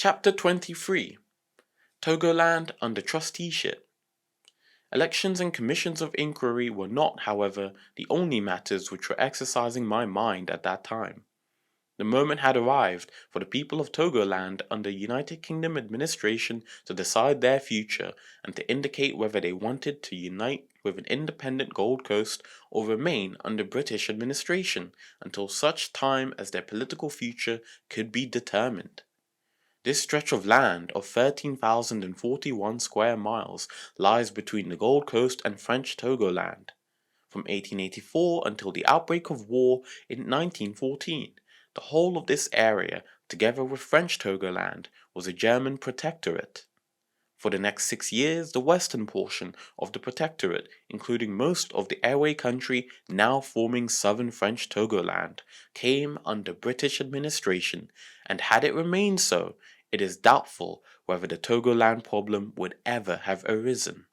Chapter 23 Togoland under Trusteeship. Elections and commissions of inquiry were not, however, the only matters which were exercising my mind at that time. The moment had arrived for the people of Togoland under United Kingdom administration to decide their future and to indicate whether they wanted to unite with an independent Gold Coast or remain under British administration until such time as their political future could be determined. This stretch of land of 13,041 square miles lies between the Gold Coast and French Togoland. From 1884 until the outbreak of war in 1914, the whole of this area, together with French Togoland, was a German protectorate. For the next 6 years, the western portion of the protectorate, including most of the airway country now forming southern French Togoland, came under British administration, and had it remained so, it is doubtful whether the Togoland problem would ever have arisen.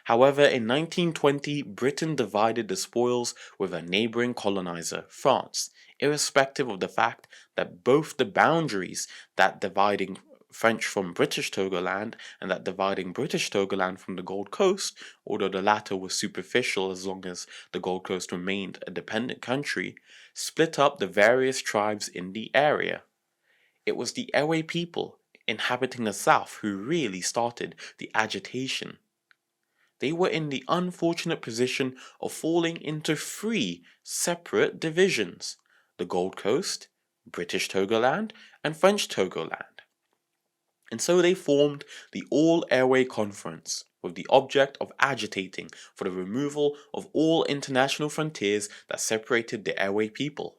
However, in 1920, Britain divided the spoils with a neighboring colonizer, France, irrespective of the fact that both the boundaries, that dividing French from British Togoland and that dividing British Togoland from the Gold Coast, although the latter was superficial as long as the Gold Coast remained a dependent country, split up the various tribes in the area. It was the Ewe people inhabiting the south who really started the agitation. They were in the unfortunate position of falling into 3 separate divisions: the Gold Coast, British Togoland, and French Togoland. And so they formed the All-Airway Conference, with the object of agitating for the removal of all international frontiers that separated the airway people.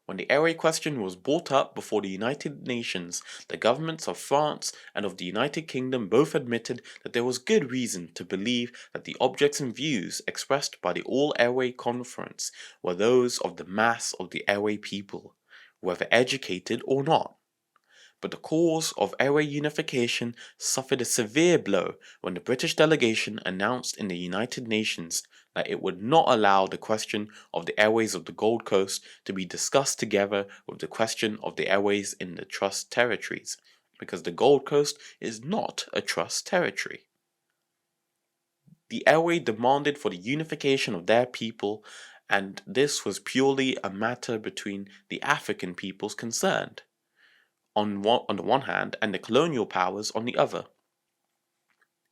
When the airway question was brought up before the United Nations, the governments of France and of the United Kingdom both admitted that there was good reason to believe that the objects and views expressed by the All-Airway Conference were those of the mass of the airway people, whether educated or not. But the cause of airway unification suffered a severe blow when the British delegation announced in the United Nations that it would not allow the question of the airways of the Gold Coast to be discussed together with the question of the airways in the Trust territories, because the Gold Coast is not a Trust territory. The airway demanded for the unification of their people, and this was purely a matter between the African peoples concerned on the one hand, and the colonial powers on the other.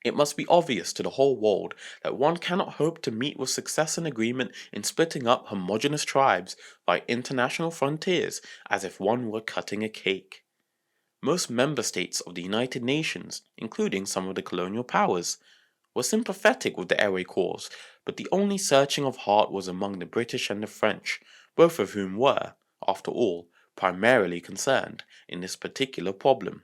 It must be obvious to the whole world that one cannot hope to meet with success and agreement in splitting up homogeneous tribes by international frontiers as if one were cutting a cake. Most member states of the United Nations, including some of the colonial powers, were sympathetic with the airway cause, but the only searching of heart was among the British and the French, both of whom were, after all, primarily concerned in this particular problem.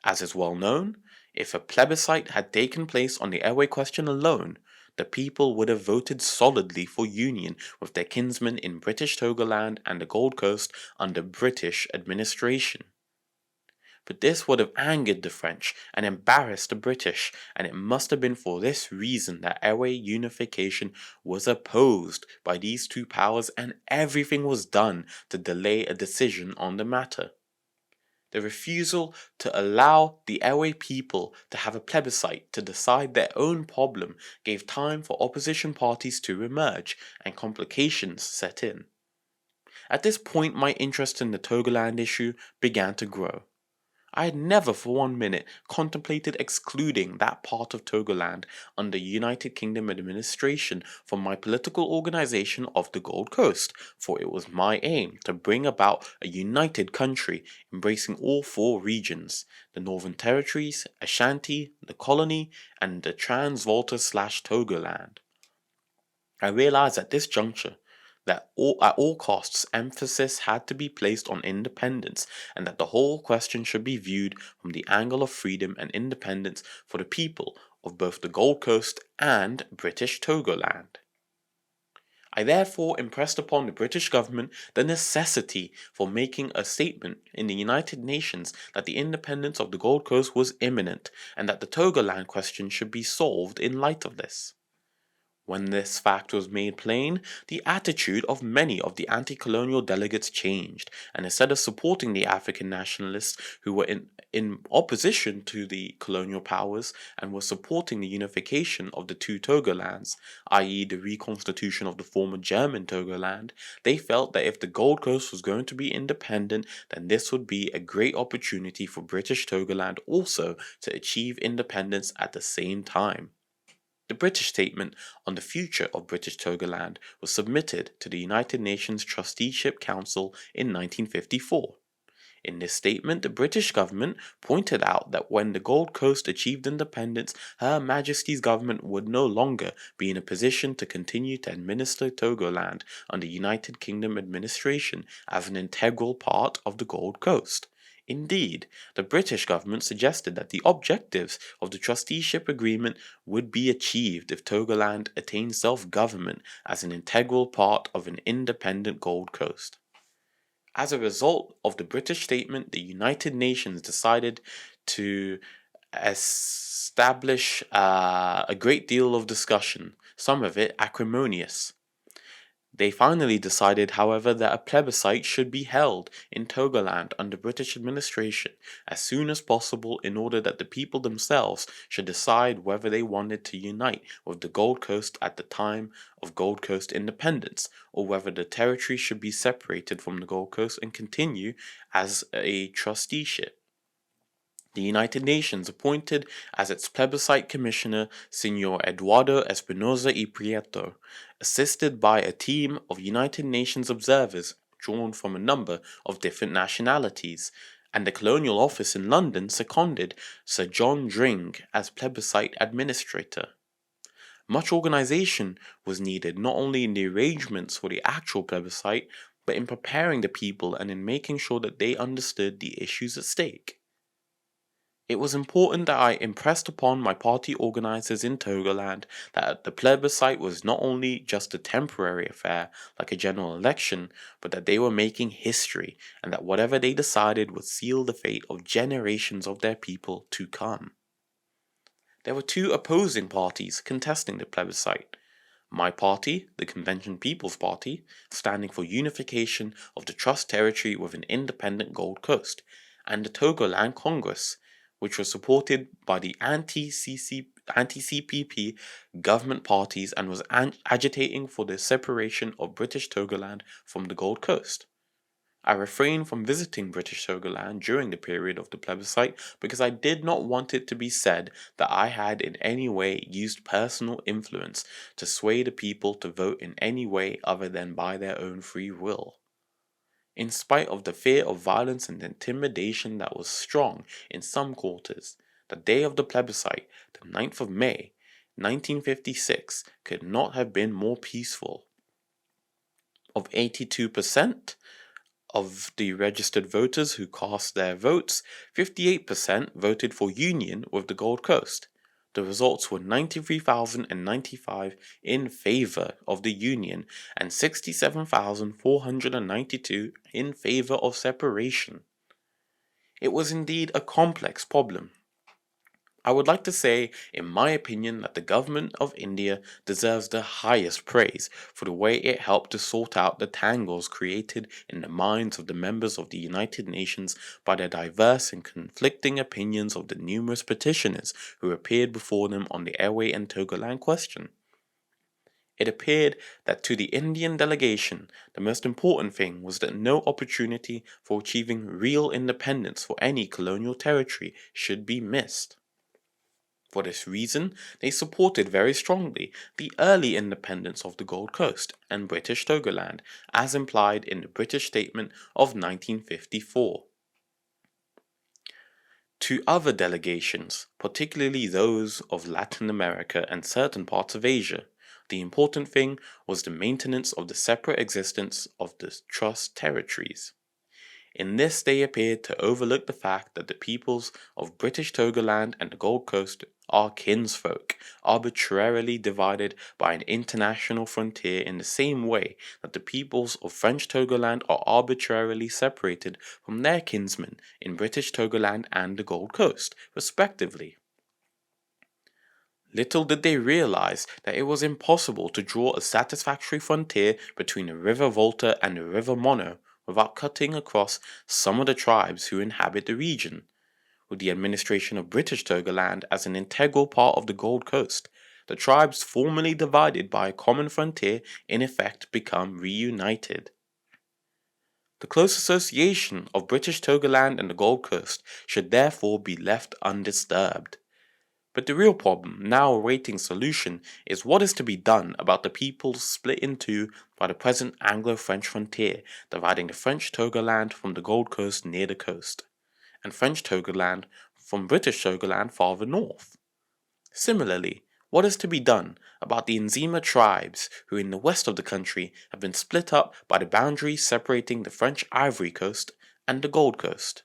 As is well known, if a plebiscite had taken place on the airway question alone, the people would have voted solidly for union with their kinsmen in British Togoland and the Gold Coast under British administration. But this would have angered the French and embarrassed the British, and it must have been for this reason that airway unification was opposed by these two powers, and everything was done to delay a decision on the matter. The refusal to allow the airway people to have a plebiscite to decide their own problem gave time for opposition parties to emerge, and complications set in. At this point, my interest in the Togoland issue began to grow. I had never for 1 minute contemplated excluding that part of Togoland under United Kingdom administration from my political organization of the Gold Coast, for it was my aim to bring about a united country embracing all 4 regions: the Northern Territories, Ashanti, the Colony, and the Transvolta/Togoland. I realized at this juncture that at all costs emphasis had to be placed on independence, and that the whole question should be viewed from the angle of freedom and independence for the people of both the Gold Coast and British Togoland. I therefore impressed upon the British government the necessity for making a statement in the United Nations that the independence of the Gold Coast was imminent, and that the Togoland question should be solved in light of this. When this fact was made plain, the attitude of many of the anti-colonial delegates changed, and instead of supporting the African nationalists who were in opposition to the colonial powers and were supporting the unification of the two Togolands, i.e. the reconstitution of the former German Togoland, they felt that if the Gold Coast was going to be independent, then this would be a great opportunity for British Togoland also to achieve independence at the same time. The British statement on the future of British Togoland was submitted to the United Nations Trusteeship Council in 1954. In this statement, the British government pointed out that when the Gold Coast achieved independence, Her Majesty's government would no longer be in a position to continue to administer Togoland under United Kingdom administration as an integral part of the Gold Coast. Indeed, the British government suggested that the objectives of the trusteeship agreement would be achieved if Togoland attained self-government as an integral part of an independent Gold Coast. As a result of the British statement, the United Nations decided to establish a great deal of discussion, some of it acrimonious. They finally decided, however, that a plebiscite should be held in Togoland under British administration as soon as possible in order that the people themselves should decide whether they wanted to unite with the Gold Coast at the time of Gold Coast independence, or whether the territory should be separated from the Gold Coast and continue as a trusteeship. The United Nations appointed as its plebiscite commissioner Senor Eduardo Espinosa y Prieto, assisted by a team of United Nations observers drawn from a number of different nationalities, and the Colonial Office in London seconded Sir John Dring as plebiscite administrator. Much organization was needed not only in the arrangements for the actual plebiscite, but in preparing the people and in making sure that they understood the issues at stake. It was important that I impressed upon my party organizers in Togoland that the plebiscite was not only just a temporary affair like a general election, but that they were making history and that whatever they decided would seal the fate of generations of their people to come. There were two opposing parties contesting the plebiscite. My party, the Convention People's Party, standing for unification of the Trust Territory with an independent Gold Coast, and the Togoland Congress, which was supported by the anti-CPP government parties and was agitating for the separation of British Togoland from the Gold Coast. I refrained from visiting British Togoland during the period of the plebiscite because I did not want it to be said that I had in any way used personal influence to sway the people to vote in any way other than by their own free will. In spite of the fear of violence and intimidation that was strong in some quarters, the day of the plebiscite, the 9th of May, 1956, could not have been more peaceful. Of 82% of the registered voters who cast their votes, 58% voted for union with the Gold Coast. The results were 93,095 in favor of the union and 67,492 in favor of separation. It was indeed a complex problem. I would like to say, in my opinion, that the government of India deserves the highest praise for the way it helped to sort out the tangles created in the minds of the members of the United Nations by the diverse and conflicting opinions of the numerous petitioners who appeared before them on the Airway and Togoland question. It appeared that to the Indian delegation, the most important thing was that no opportunity for achieving real independence for any colonial territory should be missed. For this reason, they supported very strongly the early independence of the Gold Coast and British Togoland, as implied in the British Statement of 1954. To other delegations, particularly those of Latin America and certain parts of Asia, the important thing was the maintenance of the separate existence of the Trust Territories. In this they appeared to overlook the fact that the peoples of British Togoland and the Gold Coast are kinsfolk, arbitrarily divided by an international frontier in the same way that the peoples of French Togoland are arbitrarily separated from their kinsmen in British Togoland and the Gold Coast, respectively. Little did they realize that it was impossible to draw a satisfactory frontier between the River Volta and the River Mono without cutting across some of the tribes who inhabit the region. With the administration of British Togoland as an integral part of the Gold Coast, the tribes formerly divided by a common frontier in effect become reunited. The close association of British Togoland and the Gold Coast should therefore be left undisturbed. But the real problem, now awaiting solution, is what is to be done about the peoples split in two by the present Anglo-French frontier, dividing the French Togoland from the Gold Coast near the coast, and French Togoland from British Togoland farther north. Similarly, what is to be done about the Nzima tribes who in the west of the country have been split up by the boundary separating the French Ivory Coast and the Gold Coast?